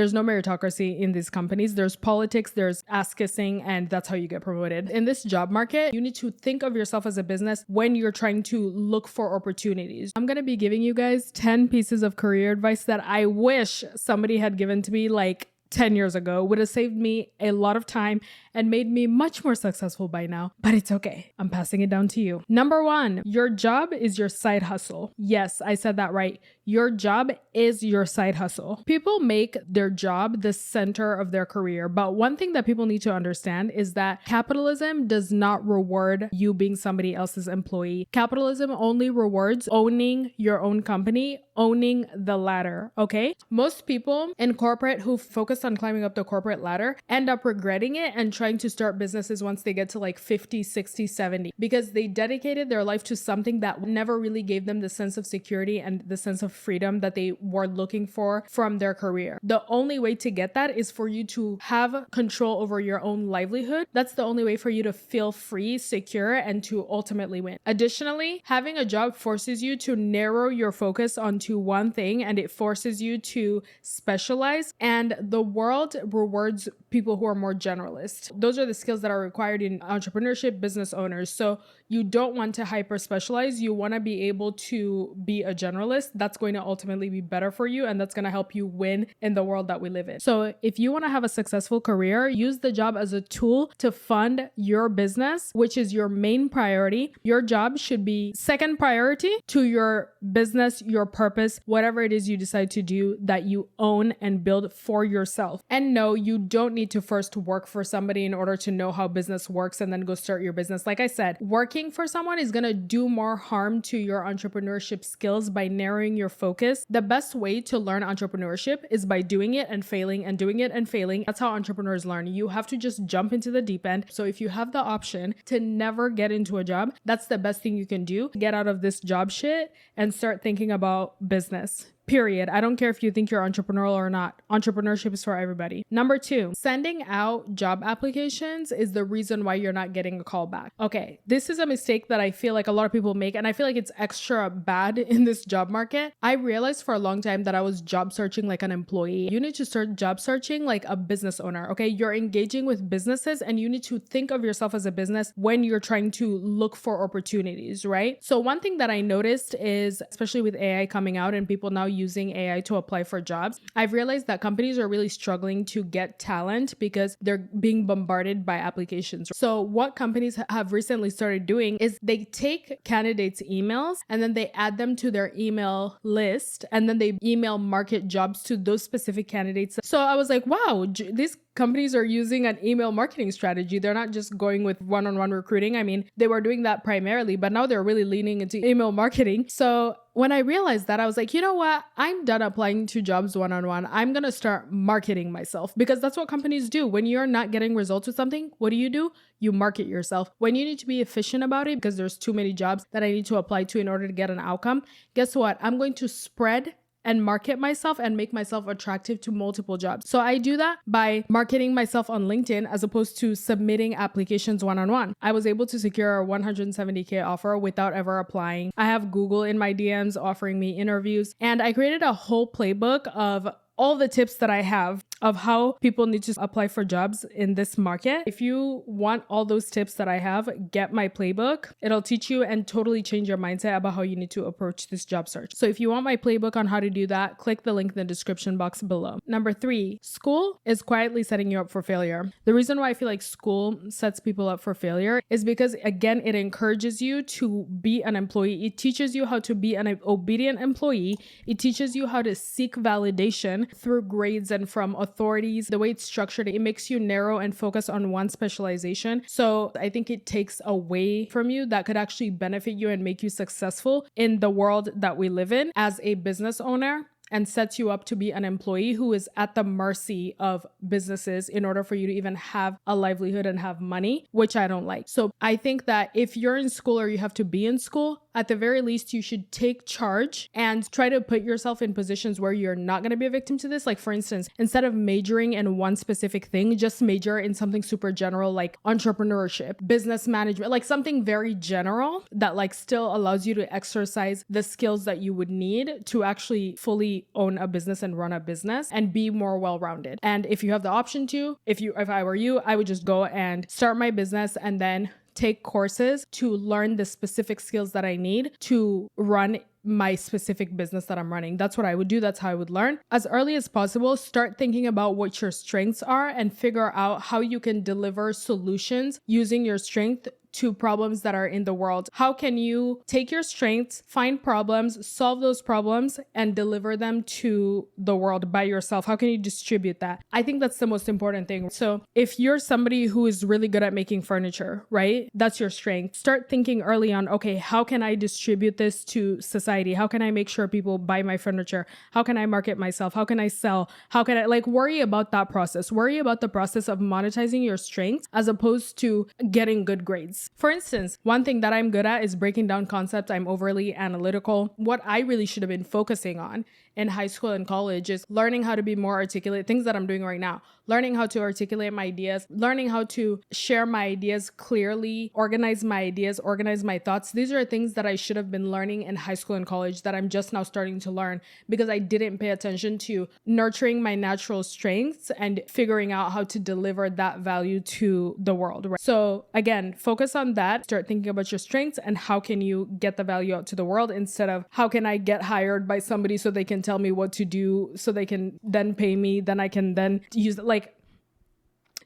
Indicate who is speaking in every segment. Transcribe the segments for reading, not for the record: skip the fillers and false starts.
Speaker 1: There's no meritocracy in these companies. There's politics, there's ass kissing, and that's how you get promoted. In this job market, you need to think of yourself as a business when you're trying to look for opportunities. I'm going to be giving you guys 10 pieces of career advice that I wish somebody had given to me like 10 years ago. Would have saved me a lot of time and made me much more successful by now, but it's okay. I'm passing it down to you. Number 1, your job is your side hustle. Yes, I said that right. Your job is your side hustle. People make their job the center of their career, but one thing that people need to understand is that capitalism does not reward you being somebody else's employee. Capitalism only rewards owning your own company, owning the ladder, okay? Most people in corporate who focus on climbing up the corporate ladder end up regretting it and trying to start businesses once they get to like 50, 60, 70, because they dedicated their life to something that never really gave them the sense of security and the sense of freedom that they were looking for from their career. The only way to get that is for you to have control over your own livelihood. That's the only way for you to feel free, secure, and to ultimately win. Additionally, having a job forces you to narrow your focus onto one thing, and it forces you to specialize, and the world rewards people who are more generalist. Those are the skills that are required in entrepreneurship, business owners. So you don't want to hyper specialize. You want to be able to be a generalist. That's going to ultimately be better for you, and that's going to help you win in the world that we live in. So if you want to have a successful career, use the job as a tool to fund your business, which is your main priority. Your job should be second priority to your business, your purpose, whatever it is you decide to do that you own and build for yourself. And no, you don't need to first work for somebody in order to know how business works and then go start your business. Like I said, working for someone is going to do more harm to your entrepreneurship skills by narrowing your focus. The best way to learn entrepreneurship is by doing it and failing and doing it and failing. That's how entrepreneurs learn. You have to just jump into the deep end. So if you have the option to never get into a job, that's the best thing you can do. Get out of this job shit and start thinking about business. Period. I don't care if you think you're entrepreneurial or not. Entrepreneurship is for everybody. Number 2, sending out job applications is the reason why you're not getting a call back. Okay, this is a mistake that I feel like a lot of people make, and I feel like it's extra bad in this job market. I realized for a long time that I was job searching like an employee. You need to start job searching like a business owner, okay? You're engaging with businesses, and you need to think of yourself as a business when you're trying to look for opportunities, right? So one thing that I noticed is, especially with AI coming out and people now using AI to apply for jobs, I've realized that companies are really struggling to get talent because they're being bombarded by applications. So what companies have recently started doing is they take candidates' emails and then they add them to their email list, and then they email market jobs to those specific candidates. So I was like, wow, these companies are using an email marketing strategy. They're not just going with one-on-one recruiting. I mean, they were doing that primarily, but now they're really leaning into email marketing. So when I realized that, I was like, you know what? I'm done applying to jobs one-on-one. I'm going to start marketing myself, because that's what companies do. When you're not getting results with something, what do? You market yourself. When you need to be efficient about it, because there's too many jobs that I need to apply to in order to get an outcome, guess what? I'm going to spread and market myself and make myself attractive to multiple jobs. So I do that by marketing myself on LinkedIn as opposed to submitting applications one-on-one. I was able to secure a $170K offer without ever applying. I have Google in my DMs offering me interviews, and I created a whole playbook of all the tips that I have of how people need to apply for jobs in this market. If you want all those tips that I have, get my playbook. It'll teach you and totally change your mindset about how you need to approach this job search. So if you want my playbook on how to do that, click the link in the description box below. Number 3, school is quietly setting you up for failure. The reason why I feel like school sets people up for failure is because, again, it encourages you to be an employee. It teaches you how to be an obedient employee. It teaches you how to seek validation through grades and from authorities. The way it's structured, it makes you narrow and focus on one specialization. So I think it takes away from you that could actually benefit you and make you successful in the world that we live in as a business owner, and sets you up to be an employee who is at the mercy of businesses in order for you to even have a livelihood and have money, which I don't like. So I think that if you're in school or you have to be in school, at the very least, you should take charge and try to put yourself in positions where you're not going to be a victim to this. Like, for instance, instead of majoring in one specific thing, just major in something super general like entrepreneurship, business management, like something very general that like still allows you to exercise the skills that you would need to actually fully own a business and run a business and be more well-rounded. And if you have the option to, if I were you, I would just go and start my business and then take courses to learn the specific skills that I need to run my specific business that I'm running. That's what I would do. That's how I would learn. As early as possible, start thinking about what your strengths are and figure out how you can deliver solutions using your strength to problems that are in the world. How can you take your strengths, find problems, solve those problems, and deliver them to the world by yourself? How can you distribute that? I think that's the most important thing. So if you're somebody who is really good at making furniture, right? That's your strength. Start thinking early on, okay, how can I distribute this to society? How can I make sure people buy my furniture? How can I market myself? How can I sell? How can I worry about that process? Worry about the process of monetizing your strengths as opposed to getting good grades. For instance, one thing that I'm good at is breaking down concepts. I'm overly analytical. What I really should have been focusing on in high school and college is learning how to be more articulate, things that I'm doing right now, learning how to articulate my ideas, learning how to share my ideas clearly, organize my ideas, organize my thoughts. These are things that I should have been learning in high school and college that I'm just now starting to learn because I didn't pay attention to nurturing my natural strengths and figuring out how to deliver that value to the world. Right? So again, focus on that. Start thinking about your strengths and how can you get the value out to the world instead of how can I get hired by somebody so they can tell me what to do so they can then pay me, then I can then use it. Like,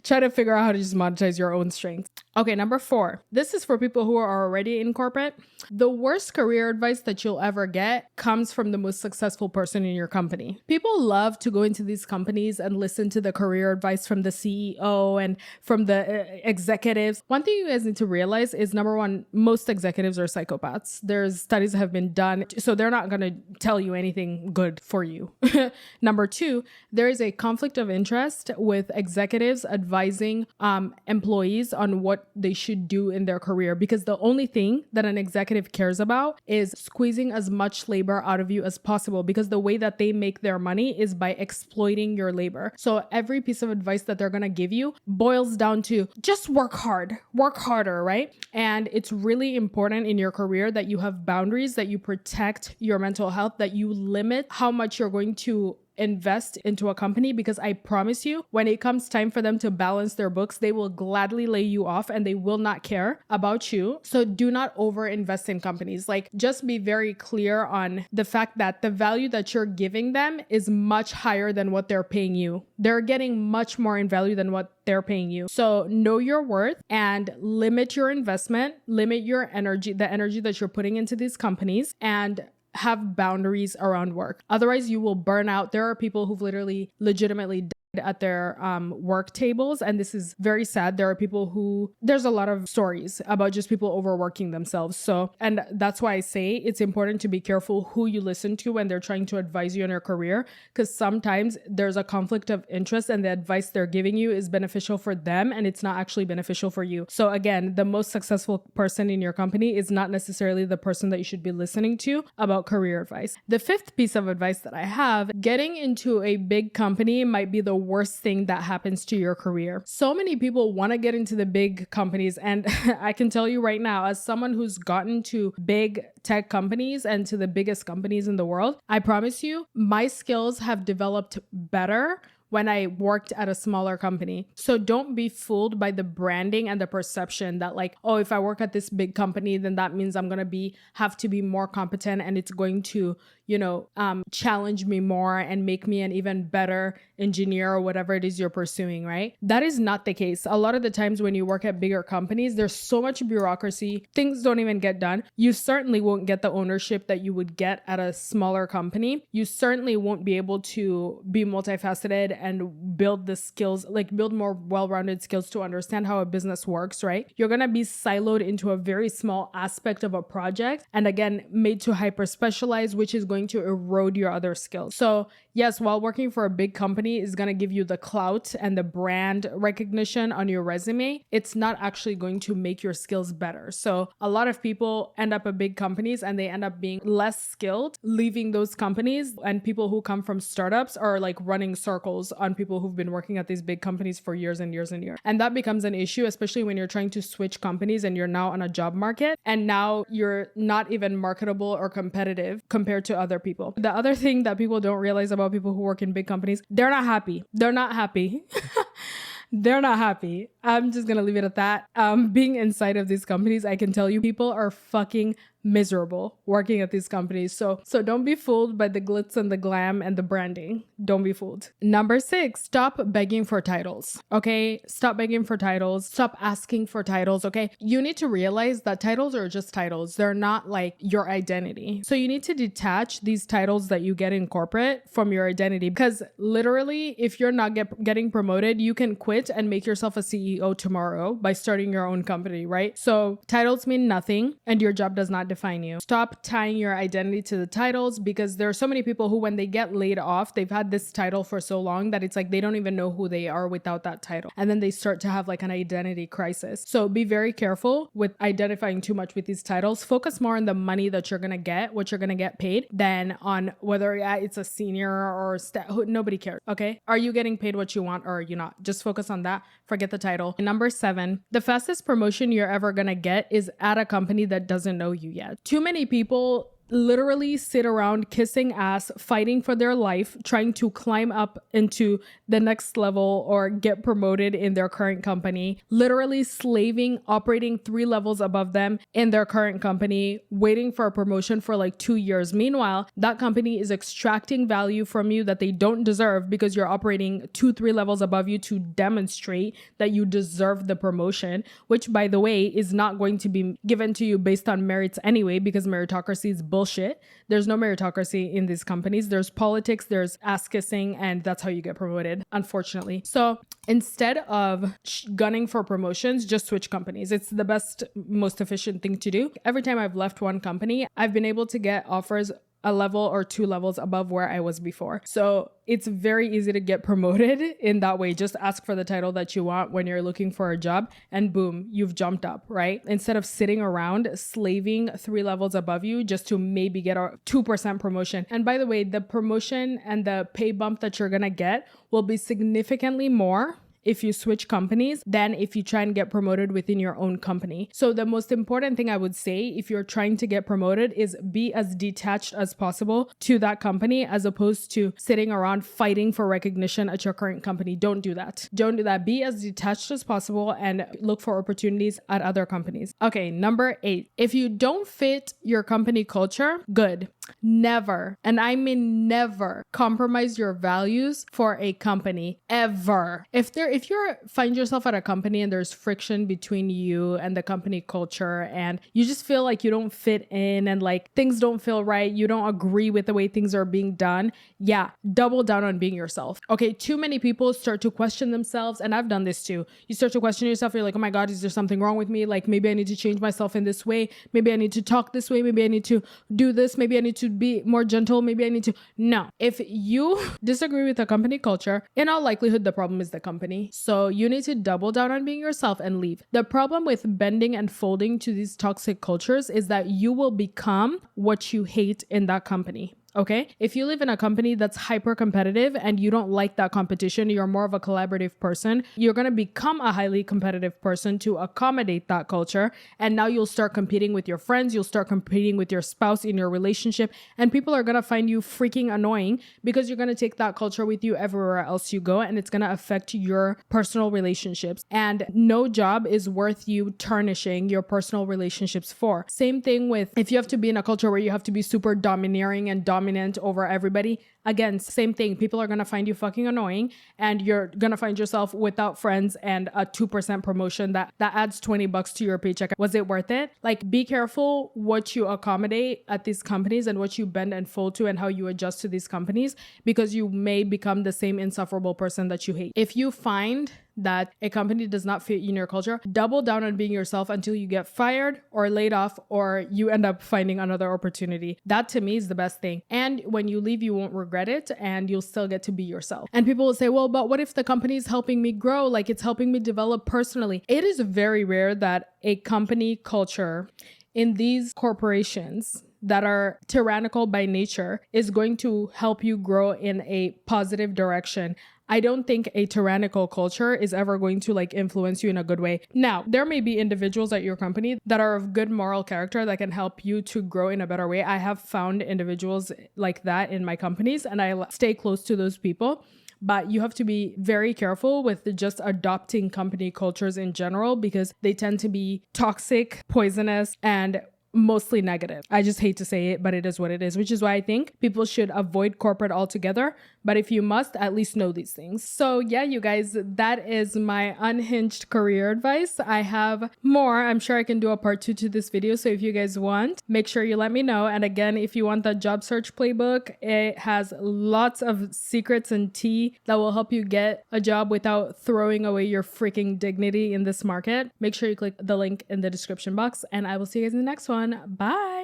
Speaker 1: try to figure out how to just monetize your own strengths. Okay, number 4. This is for people who are already in corporate. The worst career advice that you'll ever get comes from the most successful person in your company. People love to go into these companies and listen to the career advice from the CEO and from the executives. One thing you guys need to realize is, number 1, most executives are psychopaths. There's studies that have been done, so they're not going to tell you anything good for you. Number 2, there is a conflict of interest with executives advising employees on what they should do in their career, because the only thing that an executive cares about is squeezing as much labor out of you as possible, because the way that they make their money is by exploiting your labor. So every piece of advice that they're going to give you boils down to just work hard, work harder, right? And it's really important in your career that you have boundaries, that you protect your mental health, that you limit how much you're going to invest into a company, because I promise you, when it comes time for them to balance their books, they will gladly lay you off and they will not care about you. So do not over invest in companies. Like, just be very clear on the fact that the value that you're giving them is much higher than what they're paying you. They're getting much more in value than what they're paying you. So know your worth and limit your investment, limit your energy, the energy that you're putting into these companies, and have boundaries around work. Otherwise, you will burn out. There are people who've literally legitimately died at their work tables, and this is very sad. There are people who, there's a lot of stories about just people overworking themselves. So, and that's why I say it's important to be careful who you listen to when they're trying to advise you on your career, because sometimes there's a conflict of interest and the advice they're giving you is beneficial for them and it's not actually beneficial for you. So again, the most successful person in your company is not necessarily the person that you should be listening to about career advice. The 5th piece of advice that I have, getting into a big company might be the worst thing that happens to your career. So many people want to get into the big companies, and I can tell you right now, as someone who's gotten to big tech companies and to the biggest companies in the world, I promise you, my skills have developed better when I worked at a smaller company. So don't be fooled by the branding and the perception that like, oh, if I work at this big company, then that means I'm going to have to be more competent and it's going to, challenge me more and make me an even better engineer or whatever it is you're pursuing, right? That is not the case. A lot of the times when you work at bigger companies, there's so much bureaucracy, things don't even get done. You certainly won't get the ownership that you would get at a smaller company. You certainly won't be able to be multifaceted and build the skills, like build more well-rounded skills to understand how a business works, right? You're going to be siloed into a very small aspect of a project and again, made to hyper specialize, which is going going to erode your other skills. So yes, while working for a big company is going to give you the clout and the brand recognition on your resume, it's not actually going to make your skills better. So a lot of people end up at big companies and they end up being less skilled, leaving those companies, and people who come from startups are like running circles on people who've been working at these big companies for years and years and years. And that becomes an issue, especially when you're trying to switch companies and you're now on a job market and now you're not even marketable or competitive compared to other people. The other thing that people don't realize about people who work in big companies, they're not happy. They're not happy. They're not happy. I'm just going to leave it at that. Being inside of these companies, I can tell you people are fucking miserable working at these companies. So don't be fooled by the glitz and the glam and the branding. Don't be fooled. Number 6, stop begging for titles. Okay? Stop begging for titles. Stop asking for titles. Okay? You need to realize that titles are just titles. They're not like your identity. So you need to detach these titles that you get in corporate from your identity, because literally if you're not getting promoted, you can quit and make yourself a CEO tomorrow by starting your own company, right? So titles mean nothing and your job does not define you. Stop tying your identity to the titles, because there are so many people who, when they get laid off, they've had this title for so long that it's like they don't even know who they are without that title. And then they start to have like an identity crisis. So be very careful with identifying too much with these titles. Focus more on the money that you're going to get, what you're going to get paid, than on whether it's a senior or nobody cares. Okay? Are you getting paid what you want or are you not? Just focus on that. Forget the title. And number 7, the fastest promotion you're ever going to get is at a company that doesn't know you yet. Too many people literally sit around kissing ass, fighting for their life, trying to climb up into the next level or get promoted in their current company, literally slaving, operating 3 levels above them in their current company, waiting for a promotion for like 2 years. Meanwhile, that company is extracting value from you that they don't deserve because you're operating 2-3 levels above you to demonstrate that you deserve the promotion, which by the way is not going to be given to you based on merits anyway, because meritocracy is bullshit. There's no meritocracy in these companies. There's politics, there's ass kissing, and that's how you get promoted, unfortunately. So instead of gunning for promotions, just switch companies. It's the best, most efficient thing to do. Every time I've left one company, I've been able to get offers a level or 2 levels above where I was before. So it's very easy to get promoted in that way. Just ask for the title that you want when you're looking for a job and boom, you've jumped up, right? Instead of sitting around slaving 3 levels above you just to maybe get a 2% promotion. And by the way, the promotion and the pay bump that you're gonna get will be significantly more if you switch companies than if you try and get promoted within your own company. So the most important thing I would say if you're trying to get promoted is be as detached as possible to that company as opposed to sitting around fighting for recognition at your current company. Don't do that. Don't do that. Be as detached as possible and look for opportunities at other companies. Okay, number 8. If you don't fit your company culture, good. Never, and I mean never, compromise your values for a company ever. If you find yourself at a company and there's friction between you and the company culture and you just feel like you don't fit in and like things don't feel right, you don't agree with the way things are being done, yeah, double down on being yourself. Okay, too many people start to question themselves, and I've done this too. You start to question yourself, you're like, oh my God, is there something wrong with me? Like maybe I need to change myself in this way. Maybe I need to talk this way. Maybe I need to do this. Maybe I need to be more gentle. Maybe I need to. No. If you disagree with the company culture, in all likelihood, the problem is the company. So you need to double down on being yourself and leave. The problem with bending and folding to these toxic cultures is that you will become what you hate in that company. Okay? If you live in a company that's hyper competitive and you don't like that competition, you're more of a collaborative person, you're going to become a highly competitive person to accommodate that culture. And now you'll start competing with your friends, you'll start competing with your spouse in your relationship, and people are going to find you freaking annoying because you're going to take that culture with you everywhere else you go, and it's going to affect your personal relationships. And no job is worth you tarnishing your personal relationships for. Same thing with if you have to be in a culture where you have to be super domineering and dominant over everybody. Again, same thing. People are going to find you fucking annoying and you're going to find yourself without friends and a 2% promotion that adds $20 to your paycheck. Was it worth it? Like, be careful what you accommodate at these companies and what you bend and fold to and how you adjust to these companies, because you may become the same insufferable person that you hate. If you find that a company does not fit in your culture, double down on being yourself until you get fired or laid off or you end up finding another opportunity. That to me is the best thing. And when you leave, you won't regret it and you'll still get to be yourself. And people will say, well, but what if the company is helping me grow? Like it's helping me develop personally. It is very rare that a company culture in these corporations that are tyrannical by nature is going to help you grow in a positive direction. I don't think a tyrannical culture is ever going to like influence you in a good way. Now, there may be individuals at your company that are of good moral character that can help you to grow in a better way. I have found individuals like that in my companies and I stay close to those people. But you have to be very careful with just adopting company cultures in general because they tend to be toxic, poisonous, and mostly negative. I just hate to say it, but it is what it is, which is why I think people should avoid corporate altogether. But if you must, at least know these things. So yeah, you guys, that is my unhinged career advice. I have more. I'm sure I can do a part 2 to this video. So if you guys want, make sure you let me know. And again, if you want the job search playbook, it has lots of secrets and tea that will help you get a job without throwing away your freaking dignity in this market. Make sure you click the link in the description box and I will see you guys in the next one. Bye.